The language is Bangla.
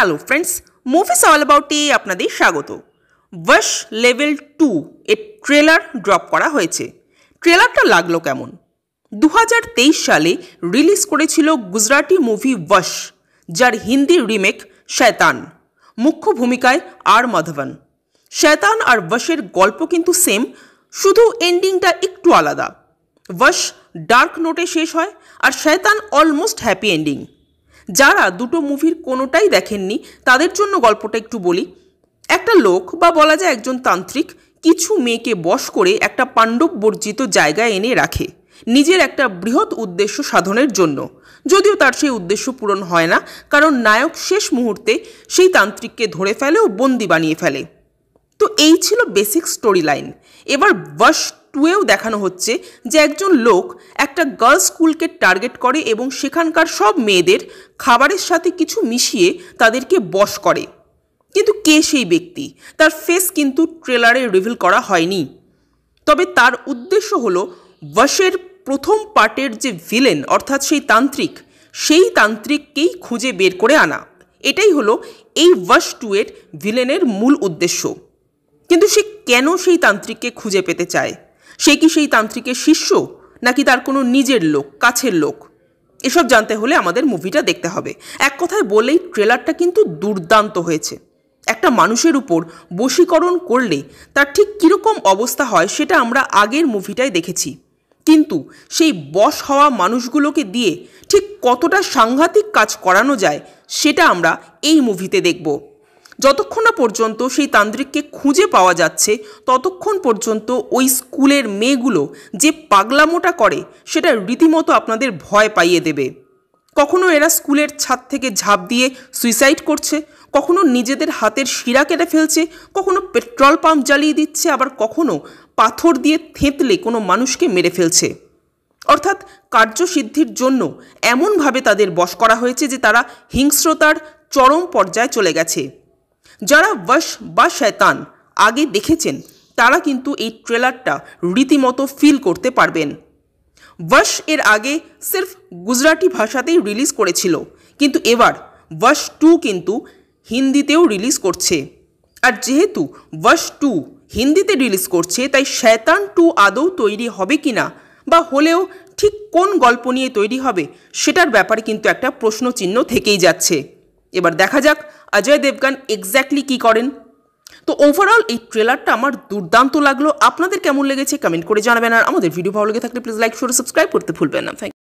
হ্যালো ফ্রেন্ডস, মুভিস অল অ্যাবাউটে আপনাদের স্বাগত। ওয়াশ লেভেল 2 এর ট্রেলার ড্রপ করা হয়েছে। ট্রেলারটা লাগলো কেমন? 2023 সালে রিলিজ করেছিল গুজরাটি মুভি ওয়াশ, যার হিন্দি রিমেক শয়তান। মুখ্য ভূমিকায় আর মাধবন। শয়তান আর ওয়াশের গল্প কিন্তু সেম, শুধু এন্ডিংটা একটু আলাদা। ওয়াশ ডার্ক নোটে শেষ হয় আর শয়তান অলমোস্ট হ্যাপি এন্ডিং। যারা দুটো মুভির কোনোটাই দেখেননি তাদের জন্য গল্পটা একটু বলি। একটা লোক বা বলা যায় একজন তান্ত্রিক কিছু মেয়েকে বশ করে একটা পাণ্ডব বর্জিত জায়গায় এনে রাখে নিজের একটা বৃহৎ উদ্দেশ্য সাধনের জন্য। যদিও তার সেই উদ্দেশ্য পূরণ হয় না, কারণ নায়ক শেষ মুহূর্তে সেই তান্ত্রিককে ধরে ফেলে ও বন্দি বানিয়ে ফেলে। তো এই ছিল বেসিক স্টোরি লাইন। এবার ওয়াশ 2-এও দেখানো হচ্ছে যে একজন লোক একটা গার্লস স্কুলকে টার্গেট করে এবং সেখানকার সব মেয়েদের খাবারের সাথে কিছু মিশিয়ে তাদেরকে বশ করে। কিন্তু কে সেই ব্যক্তি তার ফেস কিন্তু ট্রেলারে রিভিল করা হয়নি। তবে তার উদ্দেশ্য হলো ওয়াশের প্রথম পার্টের যে ভিলেন অর্থাৎ সেই তান্ত্রিককেই খুঁজে বের করে আনা। এটাই হলো এই ওয়াশ 2-এর ভিলেনের মূল উদ্দেশ্য। কিন্তু সে কেন সেই তান্ত্রিককে খুঁজে পেতে চায়? সে কি সেই তান্ত্রিকের শিষ্য, নাকি তার কোনো নিজের লোক, কাছের লোক? এসব জানতে হলে আমাদের মুভিটা দেখতে হবে। এক কথায় বললেই ট্রেলারটা কিন্তু দুর্দান্ত হয়েছে। একটা মানুষের উপর বশীকরণ করলে তার ঠিক কীরকম অবস্থা হয় সেটা আমরা আগের মুভিটায় দেখেছি, কিন্তু সেই বশ হওয়া মানুষগুলোকে দিয়ে ঠিক কতটা সাংঘাতিক কাজ করানো যায় সেটা আমরা এই মুভিতে দেখব। যতক্ষণ না পর্যন্ত সেই তান্ত্রিককে খুঁজে পাওয়া যাচ্ছে ততক্ষণ পর্যন্ত ওই স্কুলের মেয়েগুলো যে পাগলামোটা করে সেটা রীতিমতো আপনাদের ভয় পাইয়ে দেবে। কখনো এরা স্কুলের ছাদ থেকে ঝাঁপ দিয়ে সুইসাইড করছে, কখনো নিজেদের হাতের শিরা কেটে ফেলছে, কখনো পেট্রোল পাম্প জ্বালিয়ে দিচ্ছে, আবার কখনো পাথর দিয়ে থেঁতলে কোনো মানুষকে মেরে ফেলছে। অর্থাৎ কার্যসিদ্ধির জন্য এমনভাবে তাদের বশ করা হয়েছে যে তারা হিংস্রতার চরম পর্যায়ে চলে গেছে। যারা ওয়াশ বা শয়তান আগে দেখেছেন তারা কিন্তু এই ট্রেলারটা রীতিমতো ফিল করতে পারবেন। ওয়াশ এর আগে সির্ফ গুজরাটি ভাষাতেই রিলিজ করেছিল, কিন্তু এবার ওয়াশ 2 কিন্তু হিন্দিতেও রিলিজ করছে। আর যেহেতু ওয়াশ 2 হিন্দিতে রিলিজ করছে, তাই শয়তান 2 আদৌ তৈরি হবে কিনা বা হলেও ঠিক কোন গল্প নিয়ে তৈরি হবে সেটার ব্যাপারে কিন্তু একটা প্রশ্নচিহ্ন থেকেই যাচ্ছে। এবার দেখা যাক অজয় দেবগন এক্স্যাক্টলি কী করেন। তো ওভারঅল এই ট্রেলারটা আমার দুর্দান্ত লাগলো। আপনাদের কেমন লেগেছে কমেন্ট করে জানাবেন। আর আমাদের ভিডিও ভালো লেগে থাকলে প্লিজ লাইক, শেয়ার, সাবস্ক্রাইব করতে ভুলবেন না।